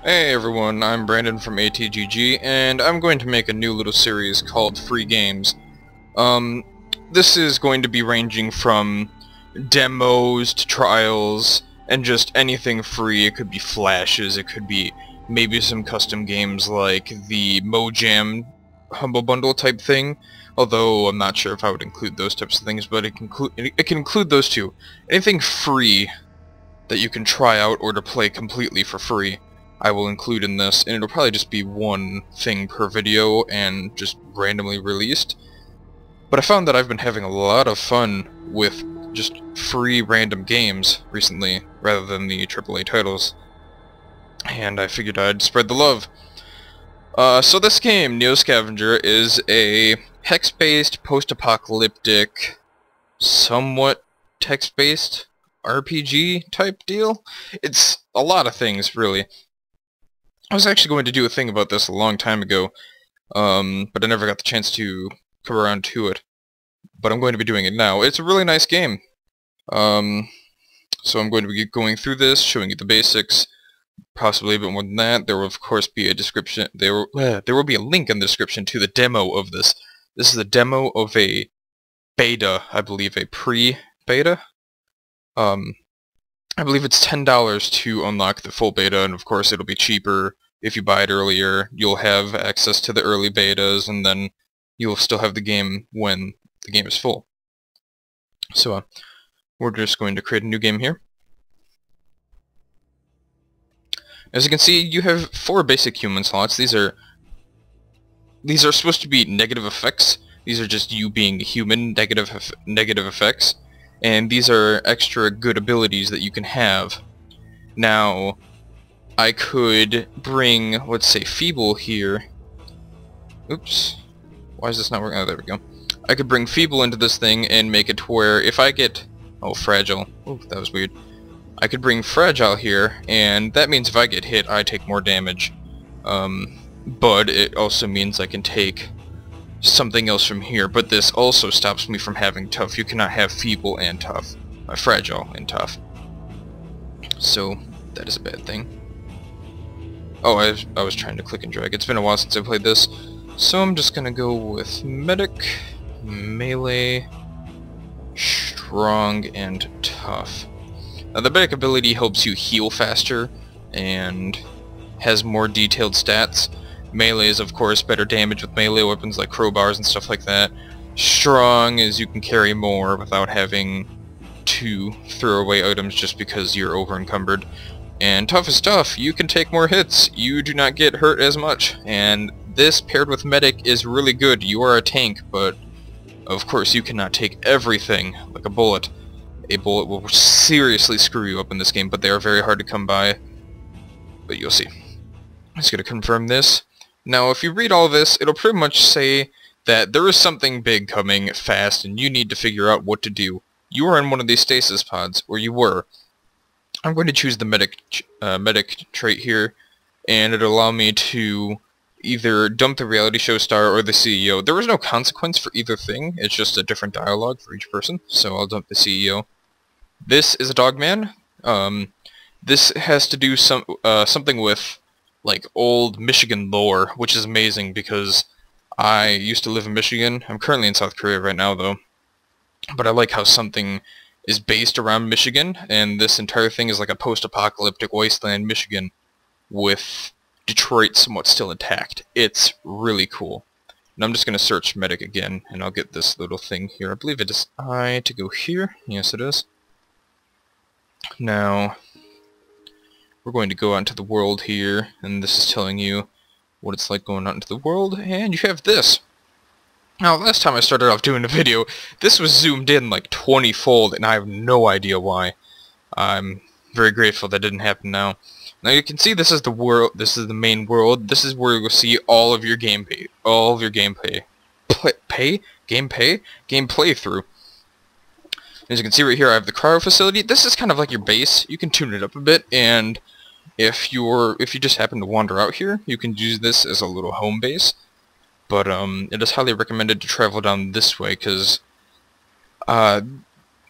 Hey everyone, I'm Brandon from ATGG, and I'm going to make a new little series called Free Games. Um, this is going to be ranging from demos to trials, and just anything free. It could be flashes, it could be maybe some custom games like the Mojam Humble Bundle type thing, although I'm not sure if I would include those types of things, but it can include those too. Anything free that you can try out or to play completely for free, I will include in this, and it'll probably just be one thing per video and just randomly released. But I found that I've been having a lot of fun with just free random games recently, rather than the AAA titles, and I figured I'd spread the love. So this game, Scavenger, is a hex-based, post-apocalyptic, somewhat text-based RPG type deal. It's a lot of things, really. I was actually going to do a thing about this a long time ago, but I never got the chance to come around to it. But I'm going to be doing it now. It's a really nice game. So I'm going to be going through this, showing you the basics, possibly a bit more than that. There will of course be a description. There will be a link in the description to the demo of this. This is a demo of a beta, I believe, a pre-beta. I believe it's $10 to unlock the full beta, and of course it'll be cheaper if you buy it earlier. You'll have access to the early betas, and then you'll still have the game when the game is full. So we're just going to create a new game here. As you can see, you have 4 basic human slots. These are supposed to be negative effects. These are just you being human, negative effects. And these are extra good abilities that you can have. Now, I could bring, let's say, Feeble here. Oops. Why is this not working? Oh, there we go. I could bring Feeble into this thing and make it to where if I get... Oh, Fragile. Oh, that was weird. I could bring Fragile here, and that means if I get hit, I take more damage. But it also means I can take something else from here, but this also stops me from having Tough. You cannot have Feeble and Tough. Fragile and Tough. So, that is a bad thing. Oh, I was trying to click and drag. It's been a while since I played this. So I'm just gonna go with Medic, Melee, Strong, and Tough. Now the Medic ability helps you heal faster, and has more detailed stats. Melee is, of course, better damage with melee weapons like crowbars and stuff like that. Strong is you can carry more without having to throw away items just because you're over-encumbered. And Tough is tough. You can take more hits. You do not get hurt as much. And this paired with Medic is really good. You are a tank, but of course you cannot take everything like a bullet. A bullet will seriously screw you up in this game, but they are very hard to come by. But you'll see. I'm just going to confirm this. Now, if you read all this, it'll pretty much say that there is something big coming fast, and you need to figure out what to do. You are in one of these stasis pods, or you were. I'm going to choose the medic trait here, and it'll allow me to either dump the reality show star or the CEO. There was no consequence for either thing, it's just a different dialogue for each person, so I'll dump the CEO. This is a dogman. This has to do something with like old Michigan lore, which is amazing because I used to live in Michigan. I'm currently in South Korea right now though. But I like how something is based around Michigan, and this entire thing is like a post-apocalyptic wasteland Michigan with Detroit somewhat still intact. It's really cool. And I'm just going to search Medic again, and I'll get this little thing here. I believe it is I to go here. Yes, it is. Now, we're going to go out into the world here, and this is telling you what it's like going out into the world, and you have this. Now, last time I started off doing a video, this was zoomed in like 20-fold, and I have no idea why. I'm very grateful that didn't happen now. Now you can see this is the world, this is the main world, this is where you'll see all of your gameplay, gameplay through. As you can see right here, I have the cryo facility. This is kind of like your base. You can tune it up a bit, and if you just happen to wander out here, you can use this as a little home base. But it is highly recommended to travel down this way, because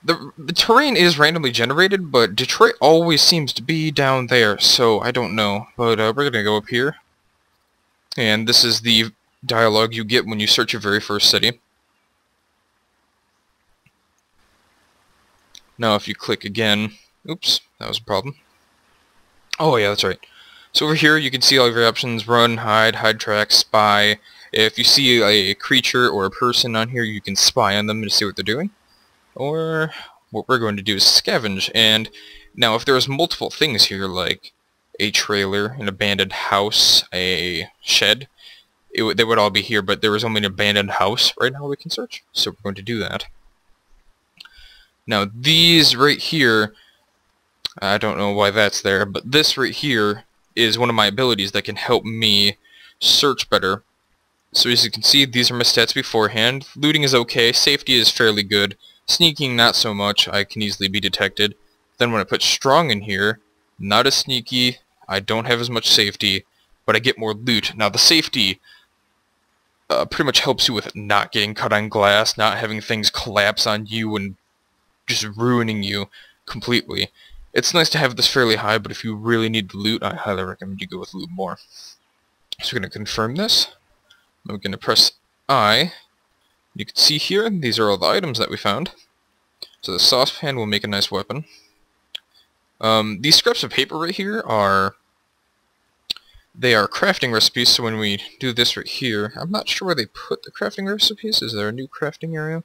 The terrain is randomly generated, but Detroit always seems to be down there, so I don't know. But we're gonna go up here, and this is the dialogue you get when you search your very first city. Now if you click again, oops, that was a problem. Oh yeah, that's right. So over here you can see all of your options: run, hide track, spy. If you see a creature or a person on here, you can spy on them to see what they're doing. Or what we're going to do is scavenge. And now if there's multiple things here, like a trailer, an abandoned house, a shed, they would all be here, but there is only an abandoned house right now we can search. So we're going to do that. Now these right here, I don't know why that's there, but this right here is one of my abilities that can help me search better. So as you can see, these are my stats beforehand. Looting is okay, safety is fairly good, sneaking not so much, I can easily be detected. Then when I put strong in here, not as sneaky, I don't have as much safety, but I get more loot. Now the safety pretty much helps you with not getting cut on glass, not having things collapse on you and just ruining you completely. It's nice to have this fairly high, but if you really need the loot, I highly recommend you go with loot more. So we're going to confirm this. I'm going to press I. You can see here, these are all the items that we found. So the saucepan will make a nice weapon. These scraps of paper right here they are crafting recipes, so when we do this right here, I'm not sure where they put the crafting recipes. Is there a new crafting area?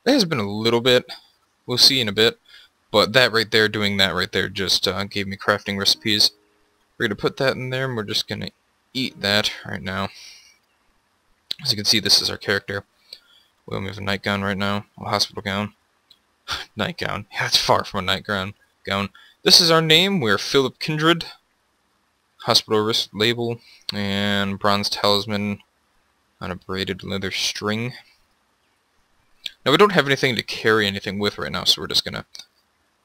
There has been a little bit. We'll see in a bit. But that right there, doing that right there, just gave me crafting recipes. We're going to put that in there, and we're just going to eat that right now. As you can see, this is our character. We only have a nightgown right now, a hospital gown. Nightgown. Yeah, it's far from a nightgown. This is our name. We're Philip Kindred. Hospital wrist label and bronze talisman on a braided leather string. Now we don't have anything to carry anything with right now, so we're just gonna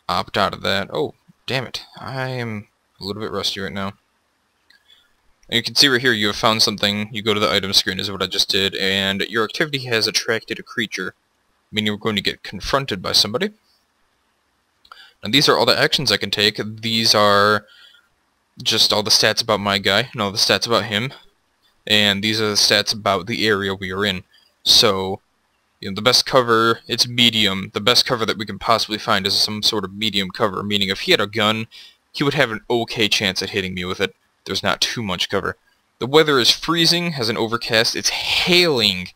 opt out of that. Oh, damn it. I am a little bit rusty right now. And you can see right here you have found something. You go to the item screen is what I just did, and your activity has attracted a creature, meaning you're going to get confronted by somebody. And these are all the actions I can take. These are just all the stats about my guy, and all the stats about him. And these are the stats about the area we are in. So, you know, the best cover, it's medium. The best cover that we can possibly find is some sort of medium cover, meaning if he had a gun, he would have an okay chance at hitting me with it. There's not too much cover. The weather is freezing, has an overcast, it's hailing,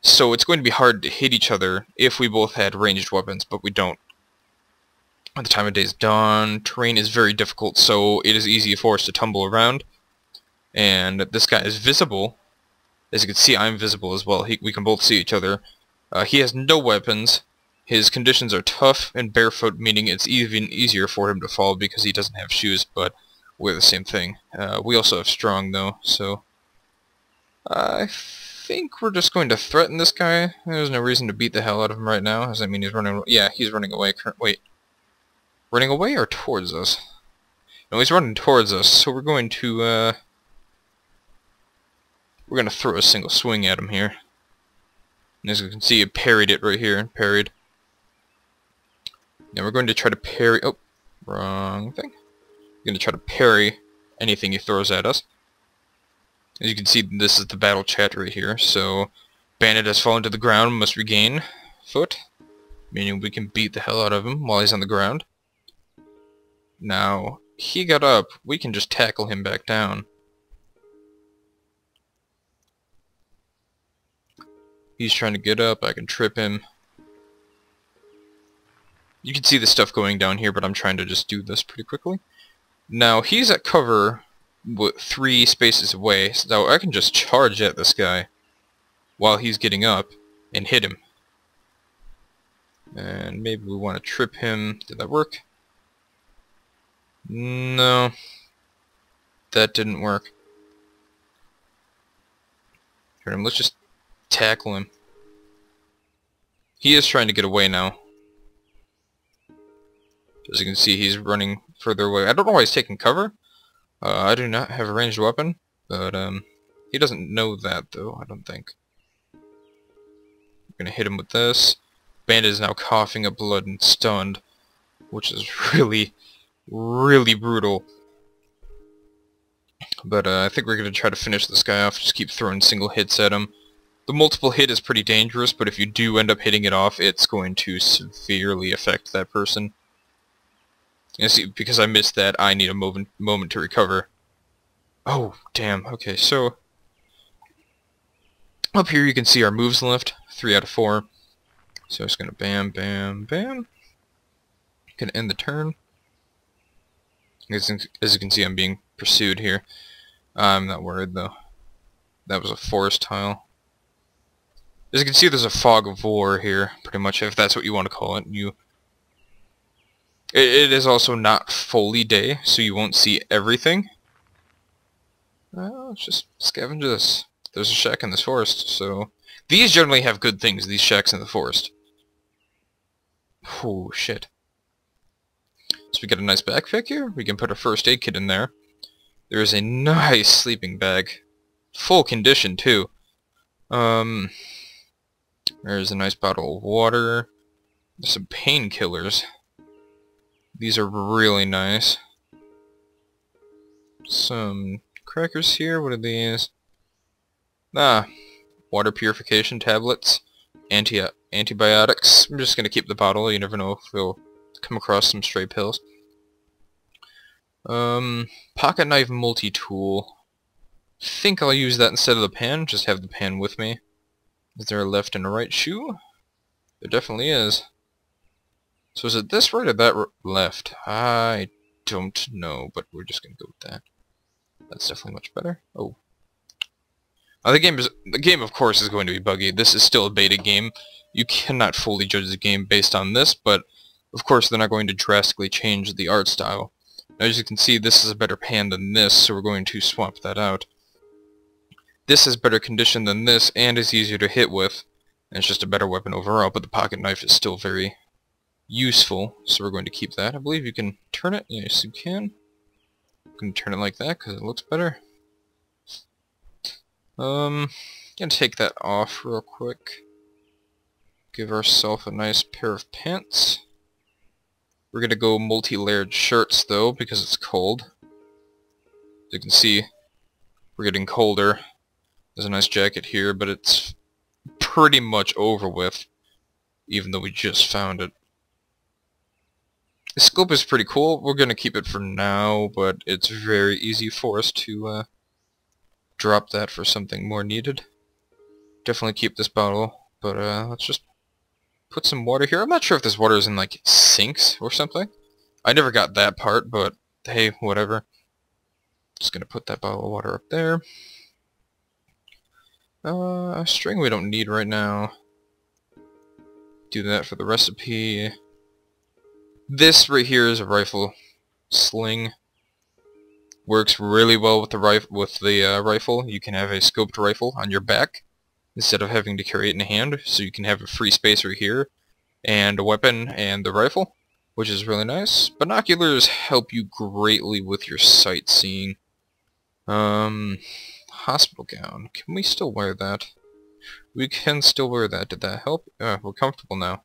so it's going to be hard to hit each other if we both had ranged weapons, but we don't. At the time of day is dawn, terrain is very difficult, so it is easy for us to tumble around. And this guy is visible. As you can see, I'm visible as well. We can both see each other. He has no weapons. His conditions are tough and barefoot, meaning it's even easier for him to fall because he doesn't have shoes, but we're the same thing. We also have strong, though, so I think we're just going to threaten this guy. There's no reason to beat the hell out of him right now. Does that mean he's running? Yeah, he's running away. Wait. Running away or towards us? No, he's running towards us, so we're going to throw a single swing at him here. And as you can see, I parried it right here. Parried. Now we're going to try to parry... Oh, wrong thing. We're going to try to parry anything he throws at us. As you can see, this is the battle chat right here. So, bandit has fallen to the ground, must regain foot. Meaning we can beat the hell out of him while he's on the ground. Now, he got up, we can just tackle him back down. He's trying to get up, I can trip him. You can see the stuff going down here, but I'm trying to just do this pretty quickly. Now, he's at cover 3 spaces away, so I can just charge at this guy while he's getting up and hit him. And maybe we want to trip him. Did that work? No, that didn't work. Let's just tackle him. He is trying to get away now. As you can see, he's running further away. I don't know why he's taking cover. I do not have a ranged weapon, but he doesn't know that though, I don't think. I'm gonna hit him with this. Bandit is now coughing up blood and stunned, which is really, really brutal. But I think we're going to try to finish this guy off, just keep throwing single hits at him. The multiple hit is pretty dangerous, but if you do end up hitting it off, it's going to severely affect that person. You see, because I missed that, I need a moment to recover. Oh, damn. Okay, so up here you can see our moves left, 3 out of 4. So it's going to bam, bam, bam. Gonna end the turn. As you can see, I'm being pursued here. I'm not worried though. That was a forest tile. As you can see, there's a fog of war here, pretty much, if that's what you want to call it. It is also not fully day, so you won't see everything. Let's just scavenge this. There's a shack in this forest, so these generally have good things, these shacks in the forest. Oh, shit. So we get a nice backpack here. We can put a first aid kit in there. There is a nice sleeping bag. Full condition, too. There's a nice bottle of water. There's some painkillers. These are really nice. Some crackers here. What are these? Water purification tablets. Antibiotics. I'm just gonna keep the bottle. You never know if we'll come across some stray pills. Pocket knife multi-tool. Think I'll use that instead of the pan. Just have the pan with me. Is there a left and a right shoe? There definitely is. So is it this right or that left? I don't know, but we're just gonna go with that. That's definitely much better. Oh. The game of course is going to be buggy. This is still a beta game. You cannot fully judge the game based on this, but of course they're not going to drastically change the art style. Now, as you can see, this is a better pan than this, so we're going to swap that out. This is better condition than this and is easier to hit with, and it's just a better weapon overall, but the pocket knife is still very useful, so we're going to keep that. I believe you can turn it. Yes, you can. I'm going to turn it like that because it looks better. Gonna take that off real quick. Give ourselves a nice pair of pants. We're gonna go multi-layered shirts though because it's cold. As you can see, we're getting colder. There's a nice jacket here, but it's pretty much over with, even though we just found it. The scope is pretty cool. We're gonna keep it for now, but it's very easy for us to drop that for something more needed. Definitely keep this bottle, but let's just put some water here. I'm not sure if this water is in like sinks or something. I never got that part, but hey, whatever. Just gonna put that bottle of water up there. A string we don't need right now. Do that for the recipe. This right here is a rifle sling. Works really well with the rifle. You can have a scoped rifle on your back instead of having to carry it in hand, so you can have a free space right here and a weapon and the rifle, which is really nice. Binoculars help you greatly with your sightseeing. Hospital gown. Can we still wear that? We can still wear that. Did that help? We're comfortable now.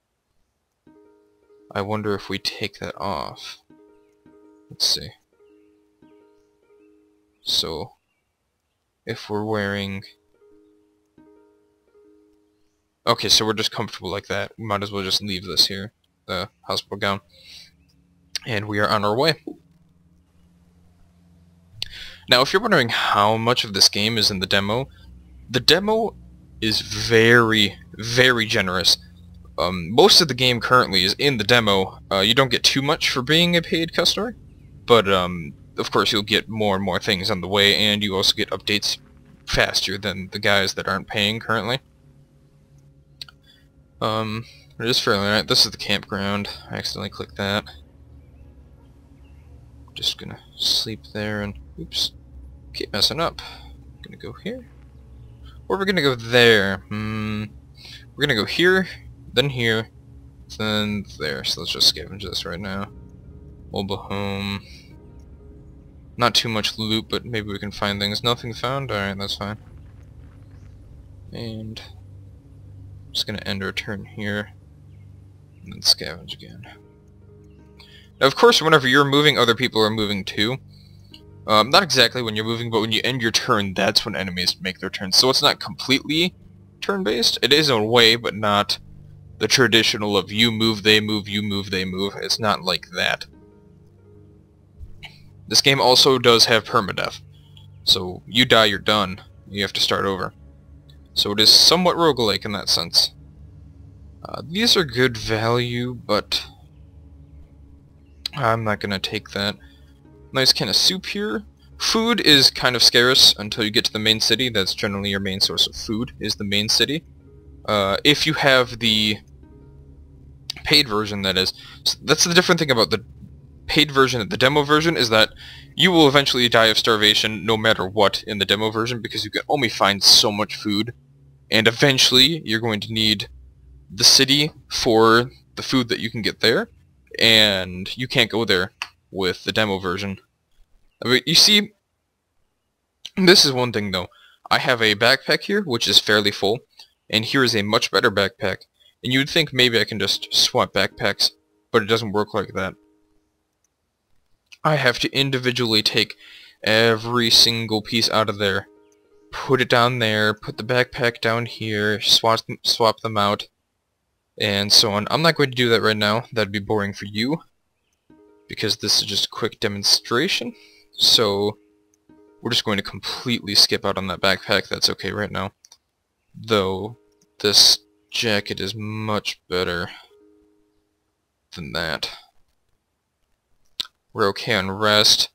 I wonder if we take that off. Let's see. So, if we're wearing... Okay, so we're just comfortable like that. We might as well just leave this here, the hospital gown. And we are on our way. Now, if you're wondering how much of this game is in the demo is very, very generous. Most of the game currently is in the demo. You don't get too much for being a paid customer, but of course you'll get more and more things on the way, and you also get updates faster than the guys that aren't paying currently. It is fairly right. This is the campground. I accidentally clicked that. Just gonna sleep there and oops, keep messing up. Gonna go here, or we're gonna go there. We're gonna go here, then here, then there. So let's just scavenge this right now. Mobile home. Not too much loot, but maybe we can find things. Nothing found? Alright, that's fine. And I'm just gonna end our turn here. And then scavenge again. Now, of course, whenever you're moving, other people are moving too. Not exactly when you're moving, but when you end your turn, that's when enemies make their turn. So it's not completely turn-based. It is in a way, but not the traditional of you move, they move, you move, they move. It's not like that. This game also does have permadeath. So you die, you're done. You have to start over. So it is somewhat roguelike in that sense. These are good value, but I'm not going to take that. Nice can of soup here. Food is kind of scarce until you get to the main city. That's generally your main source of food, is the main city. If you have the paid version, that is. So that's the different thing about the paid version and the demo version, is that you will eventually die of starvation no matter what in the demo version, because you can only find so much food. And eventually you're going to need the city for the food that you can get there, and you can't go there with the demo version. I mean, you see, this is one thing though. I have a backpack here, which is fairly full, and here is a much better backpack. And you would think maybe I can just swap backpacks, but it doesn't work like that. I have to individually take every single piece out of there, put it down there, put the backpack down here, swap them out, and so on. I'm not going to do that right now. That'd be boring for you, because this is just a quick demonstration. So we're just going to completely skip out on that backpack. That's okay right now. Though this jacket is much better than that. We're okay on rest.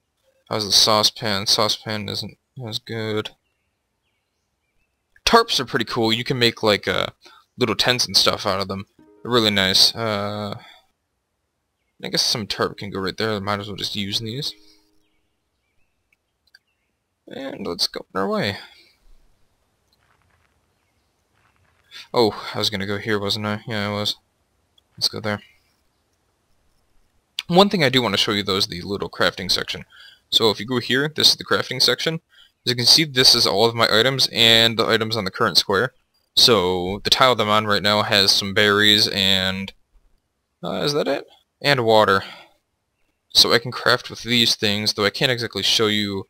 How's the saucepan? Saucepan isn't as good. Tarps are pretty cool. You can make like little tents and stuff out of them. They're really nice. I guess some tarp can go right there. I might as well just use these. And let's go on our way. Oh, I was gonna go here, wasn't I? Yeah, I was. Let's go there. One thing I do want to show you though is the little crafting section. So if you go here, this is the crafting section. As you can see, this is all of my items and the items on the current square. So the tile that I'm on right now has some berries and... is that it? And water. So I can craft with these things, though I can't exactly show you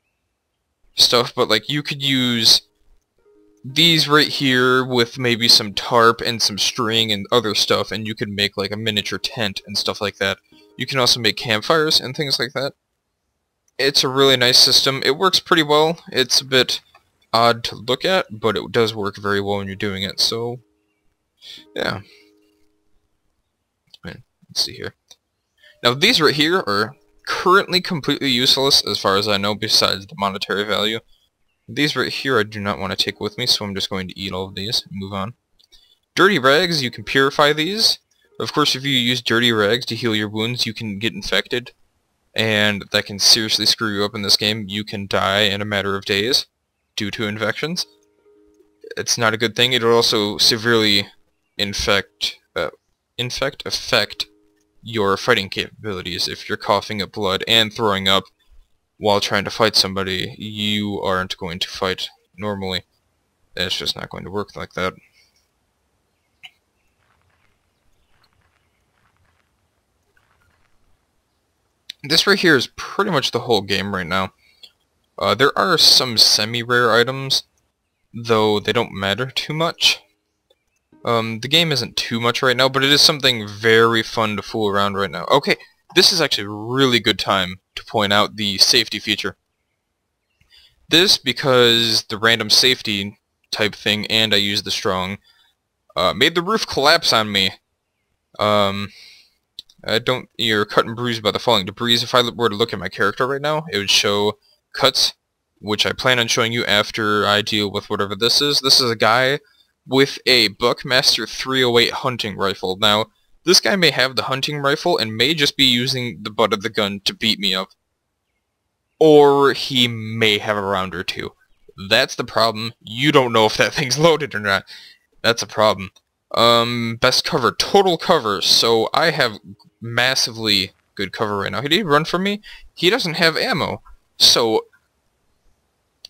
stuff, but like you could use these right here with maybe some tarp and some string and other stuff, and you could make like a miniature tent and stuff like that. You can also make campfires and things like that. It's a really nice system. It works pretty well. It's a bit odd to look at, but it does work very well when you're doing it, so yeah. Let's see here. Now these right here are currently completely useless as far as I know, besides the monetary value. These right here I do not want to take with me, so I'm just going to eat all of these and move on. Dirty rags, you can purify these. Of course, if you use dirty rags to heal your wounds, you can get infected, and that can seriously screw you up in this game. You can die in a matter of days due to infections. It's not a good thing. It'll also severely affect your fighting capabilities. If you're coughing up blood and throwing up while trying to fight somebody, you aren't going to fight normally. It's just not going to work like that. This right here is pretty much the whole game right now. There are some semi-rare items, though they don't matter too much. The game isn't too much right now, but it is something very fun to fool around right now. Okay, this is actually a really good time to point out the safety feature. This, because the random safety type thing, and I used the strong, made the roof collapse on me. You're cut and bruised by the falling debris. If I were to look at my character right now, it would show cuts, which I plan on showing you after I deal with whatever this is. This is a guy with a Buckmaster 308 hunting rifle. Now, this guy may have the hunting rifle and may just be using the butt of the gun to beat me up. Or he may have a round or two. That's the problem. You don't know if that thing's loaded or not. That's a problem. Best cover, total cover. So I have massively good cover right now. Did he run from me? He doesn't have ammo. So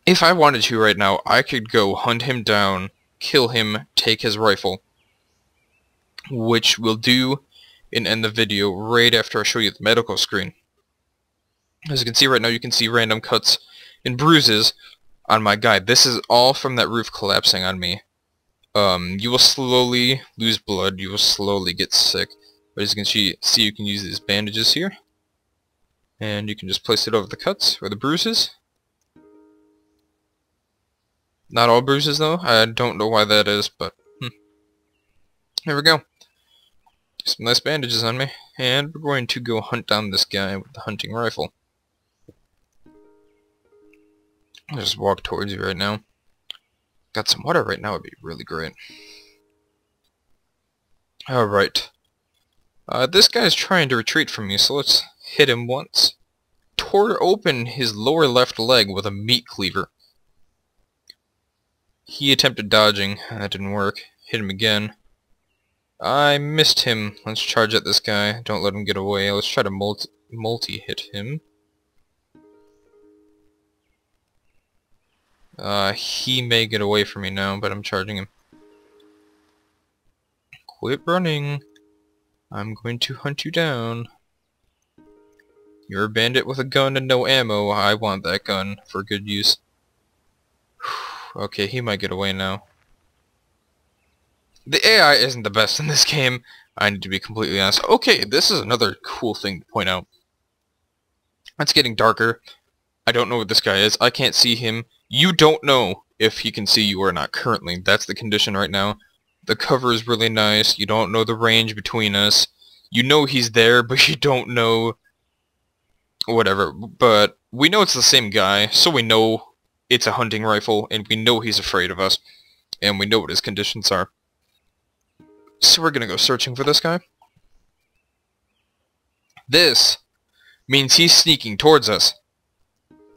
if I wanted to right now, I could go hunt him down, kill him, take his rifle, which will do and end the video right after I show you the medical screen. As you can see right now, you can see random cuts and bruises on my guy. This is all from that roof collapsing on me. You will slowly lose blood, you will slowly get sick, but as you can see, you can use these bandages here, and you can just place it over the cuts or the bruises. Not all bruises though, I don't know why that is, but here we go. Some nice bandages on me, and we're going to go hunt down this guy with the hunting rifle. I'll just walk towards you right now. Got some water right now, would be really great. Alright. This guy's trying to retreat from me, so let's hit him once. Tore open his lower left leg with a meat cleaver. He attempted dodging, that didn't work. Hit him again. I missed him. Let's charge at this guy. Don't let him get away. Let's try to multi-hit him. He may get away from me now, but I'm charging him. Quit running. I'm going to hunt you down. You're a bandit with a gun and no ammo. I want that gun for good use. Okay, he might get away now. The AI isn't the best in this game. I need to be completely honest. Okay, this is another cool thing to point out. It's getting darker. I don't know what this guy is. I can't see him. You don't know if he can see you or not currently. That's the condition right now. The cover is really nice. You don't know the range between us. You know he's there, but you don't know whatever. But we know it's the same guy, so we know it's a hunting rifle, and we know he's afraid of us, and we know what his conditions are. So we're gonna go searching for this guy. This means he's sneaking towards us.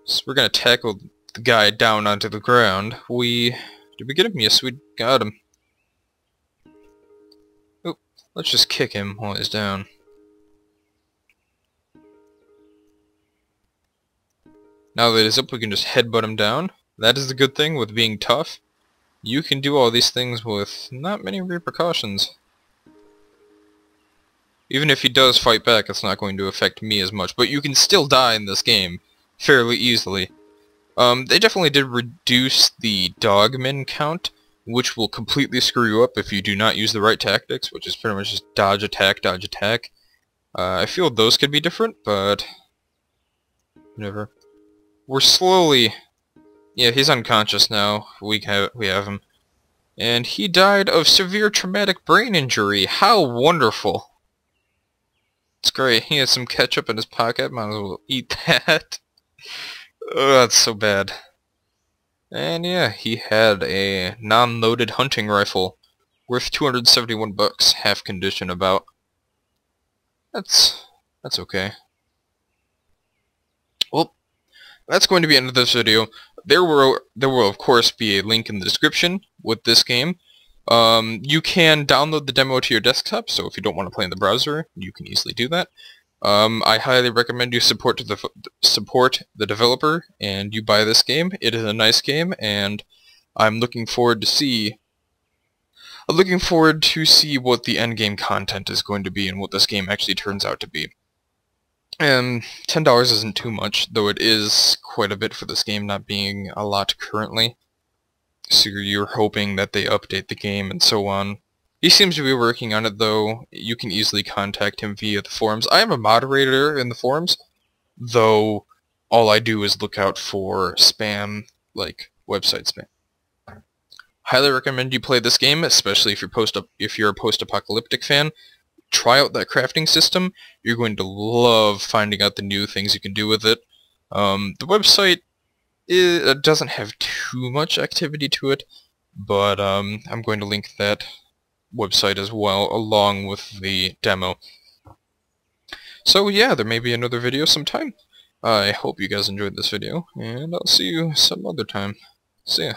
So we're gonna tackle the guy down onto the ground. Did we get him? Yes, we got him. Oop, let's just kick him while he's down. Now that he's up, we can just headbutt him down. That is the good thing with being tough. You can do all these things with not many repercussions. Even if he does fight back, it's not going to affect me as much. But you can still die in this game fairly easily. They definitely did reduce the dogman count, which will completely screw you up if you do not use the right tactics, which is pretty much just dodge, attack, dodge, attack. I feel those could be different, but whatever. We're slowly... Yeah, he's unconscious now. We have him. And he died of severe traumatic brain injury. How wonderful. It's great. He has some ketchup in his pocket. Might as well eat that. Oh, that's so bad. And yeah, he had a non-loaded hunting rifle worth 271 bucks, half condition about. That's okay. Well, that's going to be the end of this video. There will of course be a link in the description with this game. You can download the demo to your desktop, so if you don't want to play in the browser, you can easily do that. I highly recommend you support the developer and you buy this game. It is a nice game, and I'm looking forward to see what the end game content is going to be and what this game actually turns out to be. And $10 isn't too much, though it is quite a bit for this game not being a lot currently. So you're hoping that they update the game and so on. He seems to be working on it, though. You can easily contact him via the forums. I am a moderator in the forums, though all I do is look out for spam, like website spam. Highly recommend you play this game, especially if you're a post-apocalyptic fan. Try out that crafting system. You're going to love finding out the new things you can do with it. The website doesn't have too much activity to it, but I'm going to link that website as well, along with the demo. So yeah, there may be another video sometime. I hope you guys enjoyed this video, and I'll see you some other time. See ya.